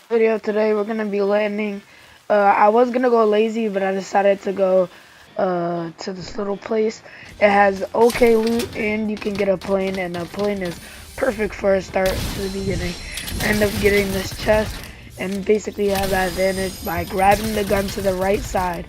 Video today we're gonna be landing. I was gonna go lazy, but I decided to go to this little place. It has okay loot and you can get a plane, and a plane is perfect for a start to the beginning. I end up getting this chest and basically have that advantage by grabbing the gun to the right side,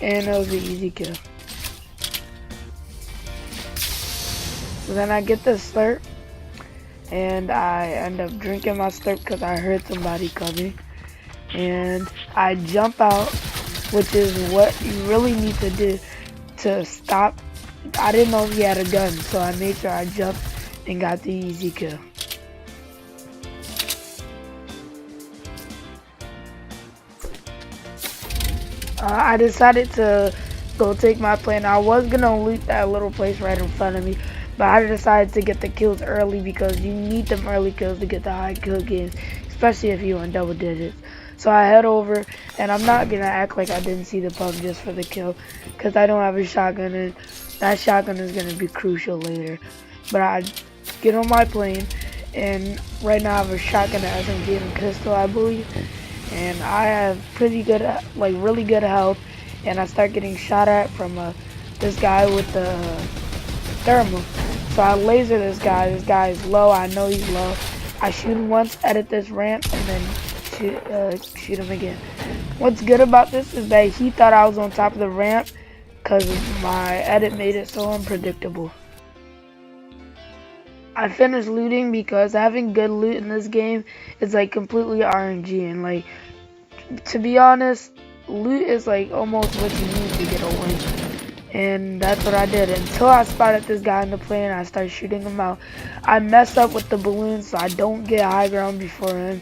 and it was an easy kill. So then I get this slurp, and I end up drinking my slurp because I heard somebody coming, and I jump out, which is what you really need to do to stop. I didn't know he had a gun, so I made sure I jumped and got the easy kill. I decided to go take my plane. I was gonna loot that little place right in front of me, but I decided to get the kills early because you need them early kills to get the high kill games, especially if you're in double digits. So I head over, and I'm not gonna act like I didn't see the pump just for the kill, because I don't have a shotgun, and that shotgun is gonna be crucial later. But I get on my plane, and right now I have a shotgun, SMG, and a pistol, I believe, and I have pretty good, like really good health, and I start getting shot at from this guy with the thermal. So I laser this guy. This guy is low. I know he's low. I shoot him once, edit this ramp, and then shoot him again. What's good about this is that he thought I was on top of the ramp because my edit made it so unpredictable. I finished looting because having good loot in this game is like completely RNG, and like, to be honest, loot is like almost what you need to get a win. And that's what I did until I spotted this guy in the plane. I started shooting him out. I mess up with the balloons so I don't get high ground before him.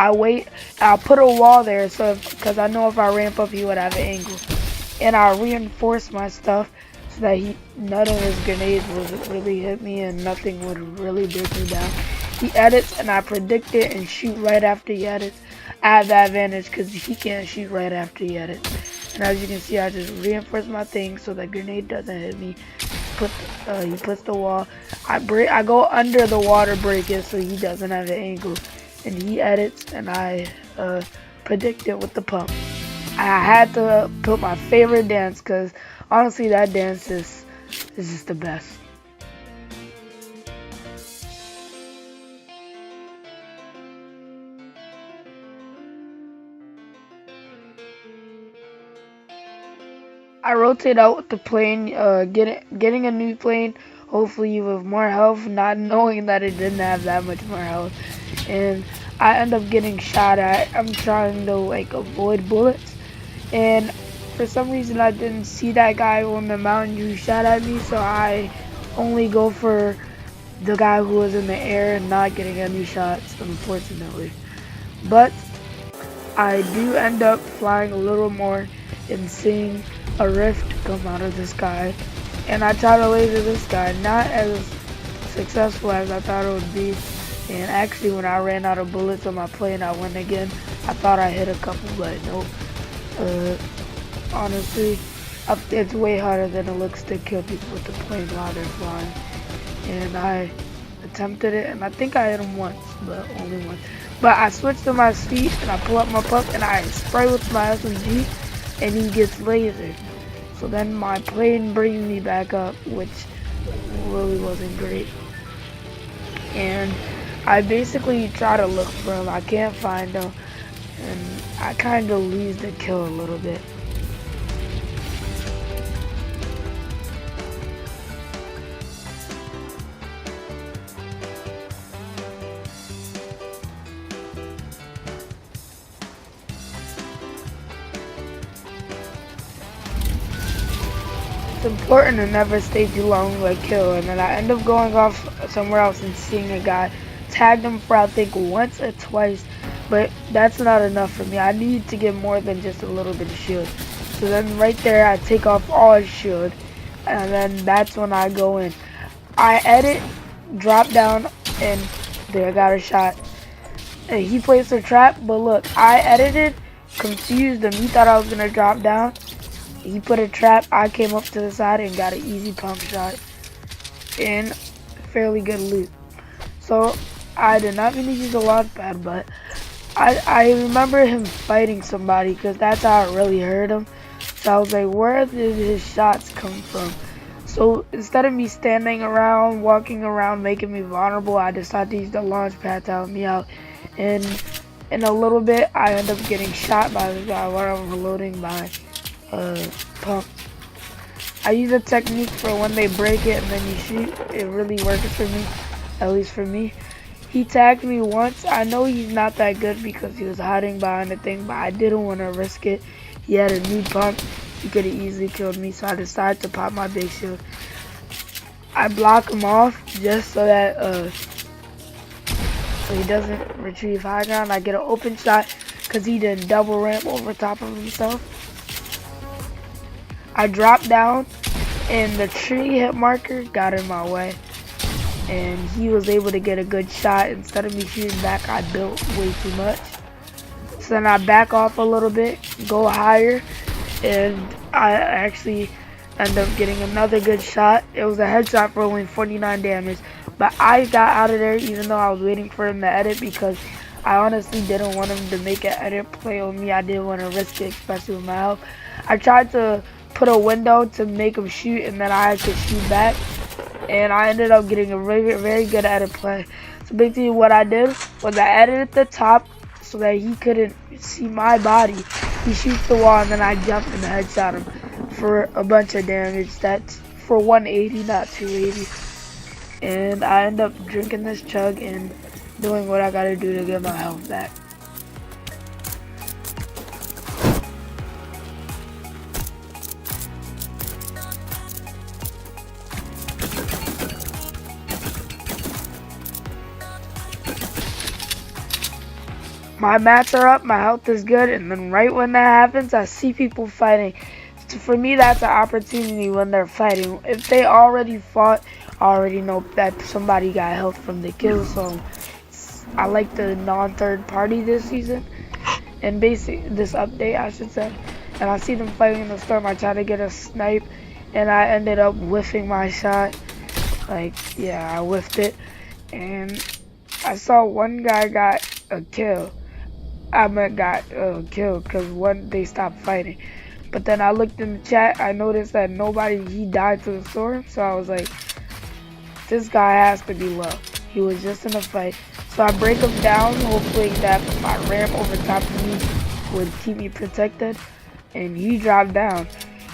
I wait. I'll put a wall there so because I know if I ramp up he would have an angle. And I reinforce my stuff so that none of his grenades would really hit me and nothing would really break me down. He edits and I predict it and shoot right after he edits. I have the advantage because he can't shoot right after he edits. And as you can see, I just reinforce my thing so that grenade doesn't hit me. He puts the wall. I go under the water, break it so he doesn't have an angle. And he edits, and I predict it with the pump. I had to put my favorite dance because honestly, that dance is just the best. I rotate out with the plane, getting a new plane, hopefully with more health, not knowing that it didn't have that much more health. And I end up getting shot at. I'm trying to like avoid bullets, and for some reason I didn't see that guy on the mountain who shot at me, so I only go for the guy who was in the air and not getting any shots, unfortunately. But I do end up flying a little more and seeing a rift come out of the sky, and I try to laser this guy. Not as successful as I thought it would be, and actually when I ran out of bullets on my plane I went again. I thought I hit a couple, but nope. Honestly, it's way harder than it looks to kill people with the plane while they're flying, and I attempted it and I think I hit him once, but only once. But I switch to my speed and I pull up my pump and I spray with my SMG, and he gets lasered. So then my plane brings me back up, which really wasn't great. And I basically try to look for him. I can't find him, and I kind of lose the kill a little bit. It's important to never stay too long with a kill, and then I end up going off somewhere else and seeing a guy. Tagged him for I think once or twice, but that's not enough for me. I need to get more than just a little bit of shield. So then right there I take off all his shield, and then that's when I go in. I edit, drop down, and there I got a shot. And he placed a trap, but look, I edited confused him. He thought I was gonna drop down. He put a trap. I came up to the side and got an easy pump shot and fairly good loot. So I did not mean to use a launch pad, but I remember him fighting somebody because that's how it really hurt him. So I was like, where did his shots come from? So instead of me standing around, walking around, making me vulnerable, I decided to use the launch pad to help me out. And in a little bit, I end up getting shot by this guy while I'm reloading my pump. I use a technique for when they break it and then you shoot. It really works for me, at least for me. He tagged me once. I know he's not that good because he was hiding behind the thing, but I didn't want to risk it. He had a new pump. He could have easily killed me, so I decided to pop my big shield. I block him off just so that so he doesn't retrieve high ground. I get an open shot because he did double ramp over top of himself. I dropped down and the tree hit marker got in my way. And he was able to get a good shot. Instead of me shooting back, I built way too much. So then I back off a little bit, go higher, and I actually end up getting another good shot. It was a headshot for only 49 damage, but I got out of there even though I was waiting for him to edit because I honestly didn't want him to make an edit play on me. I didn't want to risk it, especially with my health. I tried to put a window to make him shoot, and then I had to shoot back. And I ended up getting a very good edit play. So basically what I did was I edited the top so that he couldn't see my body. He shoots the wall and then I jumped and headshot him for a bunch of damage. That's for 180, not 280. And I end up drinking this chug and doing what I gotta do to get my health back. My mats are up, my health is good, and then right when that happens, I see people fighting. So for me, that's an opportunity when they're fighting. If they already fought, I already know that somebody got health from the kill, so I like the non-third party this season, and basically, this update, I should say. And I see them fighting in the storm. I try to get a snipe, and I ended up whiffing my shot. Like, yeah, I whiffed it, and I saw one guy got a kill. got killed because they stopped fighting. But then I looked in the chat, I noticed that he died to the storm, so I was like, this guy has to be low. He was just in a fight. So I break him down, hopefully that my ramp over top of me would keep me protected, and he dropped down.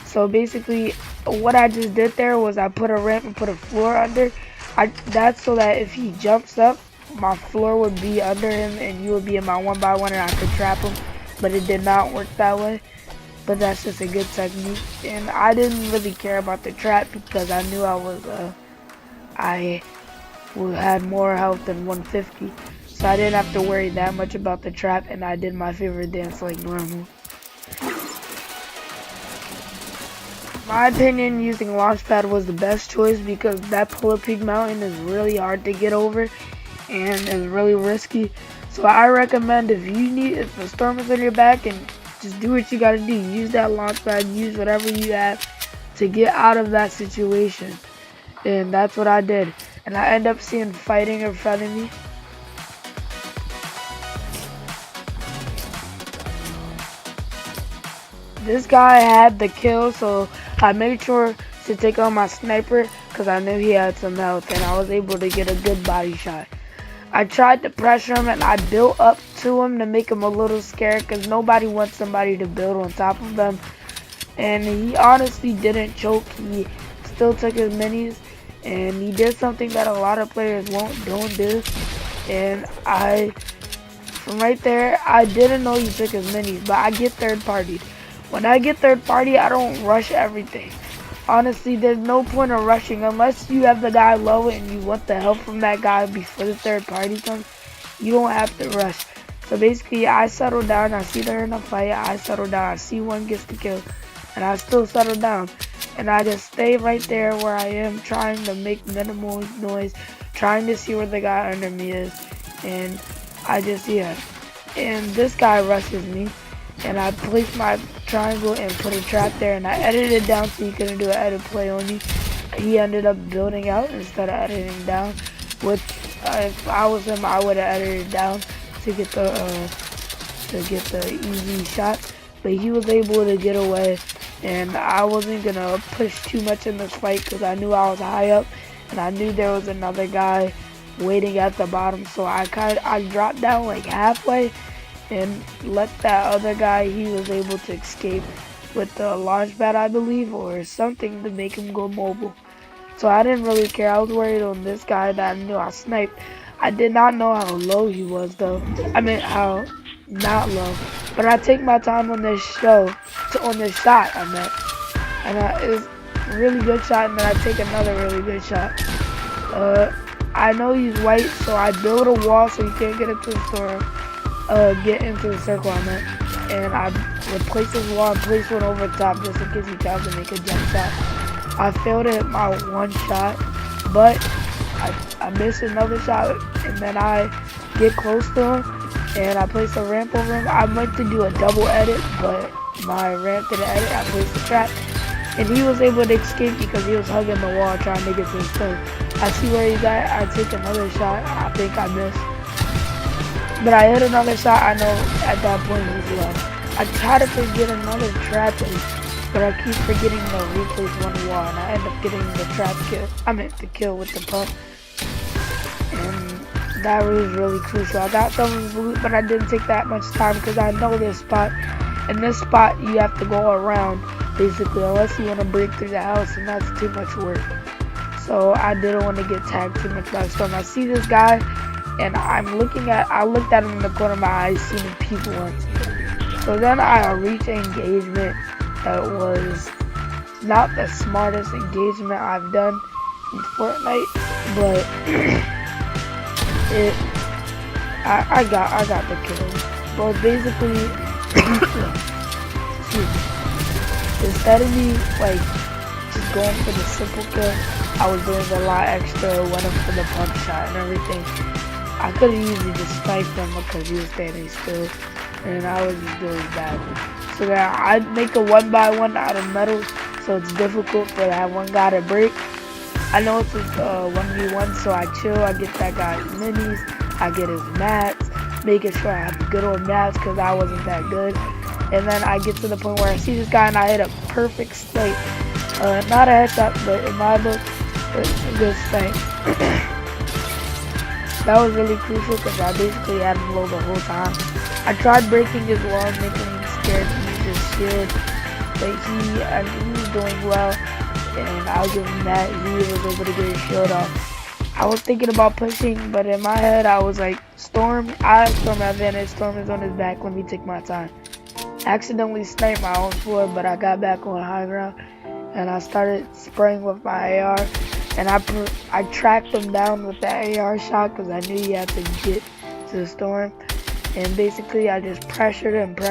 So basically, what I just did there was I put a ramp and put a floor under. That's so that if he jumps up, my floor would be under him and he would be in my 1x1 and I could trap him, but it did not work that way. But that's just a good technique, and I didn't really care about the trap because I knew I had more health than 150, so I didn't have to worry that much about the trap, and I did my favorite dance like normal. My opinion, using Launchpad was the best choice because that Polar Peak Mountain is really hard to get over and is really risky. So I recommend if the storm is on your back, and just do what you gotta do. Use that Launchpad, use whatever you have to get out of that situation. And that's what I did. And I end up seeing fighting in front of me. This guy had the kill, so I made sure to take on my sniper because I knew he had some health, and I was able to get a good body shot. I tried to pressure him and I built up to him to make him a little scared because nobody wants somebody to build on top of them. And he honestly didn't choke. He still took his minis, and he did something that a lot of players don't do. And from right there, I didn't know he took his minis, but I get third partied. When I get third party, I don't rush everything. Honestly, there's no point of rushing unless you have the guy low and you want the help from that guy before the third party comes. You don't have to rush. So basically, I settle down. I see they're in a fight. I settle down. I see one gets the kill, and I still settle down. And I just stay right there where I am, trying to make minimal noise, trying to see where the guy under me is. And I just, yeah. And this guy rushes me. and I placed my triangle and put a trap there, and I edited it down so you couldn't do an edit play on you. He ended up building out instead of editing down, which if I was him, I would have edited down to get the easy shot. But he was able to get away, and I wasn't gonna push too much in this fight because I knew I was high up, and I knew there was another guy waiting at the bottom. So I dropped down like halfway and let that other guy, he was able to escape with the launch pad, I believe, or something to make him go mobile. So I didn't really care. I was worried on this guy that I knew I sniped. I did not know how low he was though. I mean how not low. But I take my time on this shot I meant. And it's a really good shot, and then I take another really good shot. I know he's white, so I build a wall so he can't get into the storm. Get into the circle I meant. And I replace his wall and place one over the top just in case he tries to make a jump shot. I failed at my one shot, but I missed another shot, and then I get close to him, and I place a ramp over him. I meant to do a double edit, but my ramp didn't edit. I placed a trap, and he was able to escape because he was hugging the wall trying to get to his turn. I see where he's at. I take another shot. I think I missed, but I hit another shot. I know at that point he's low. I try to forget another trap, but I keep forgetting to replace one wall, and I end up getting the trap kill. I meant the kill with the pump, and that was really crucial. I got some of his loot, but I didn't take that much time because I know this spot. In this spot, you have to go around, basically, unless you want to break through the house, and that's too much work. So I didn't want to get tagged too much by the storm. I see this guy, and I looked at him in the corner of my eye, seen him peek once. So then I reached an engagement that was not the smartest engagement I've done in Fortnite, but I got the kill. But basically, instead of me like just going for the simple kill, I was doing a lot extra, went up for the pump shot and everything. I could have easily just sniped him because he was standing still, and I was just doing bad. So then I make a 1x1 out of metal, so it's difficult for that one guy to break. I know it's a 1v1, so I chill. I get that guy's minis, I get his mats, making sure I have good on mats because I wasn't that good. And then I get to the point where I see this guy and I hit a perfect snipe. Not a headshot, but in my book, it's a good snipe. That was really crucial because I basically had him low the whole time. I tried breaking his wall, making him scared to use his shield, but he was doing well, and I'll give him that. He was able to get his shield off. I was thinking about pushing, but in my head I was like, Storm, I have Storm advantage, Storm is on his back, let me take my time. Accidentally sniped my own floor, but I got back on high ground, and I started spraying with my AR, and I tracked him down with the AR shot because I knew he had to get to the Storm, and basically I just pressured him. He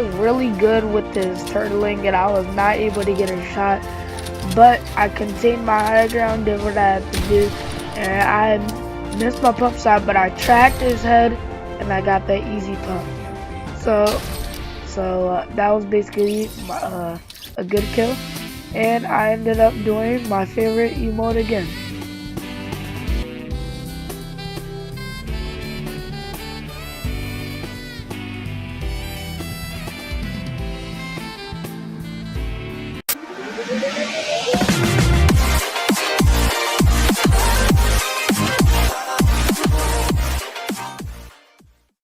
was really good with his turtling, and I was not able to get a shot, but I contained my high ground, did what I had to do, and I missed my pump shot, but I tracked his head and I got that easy pump. So that was basically a good kill, and I ended up doing my favorite emote again.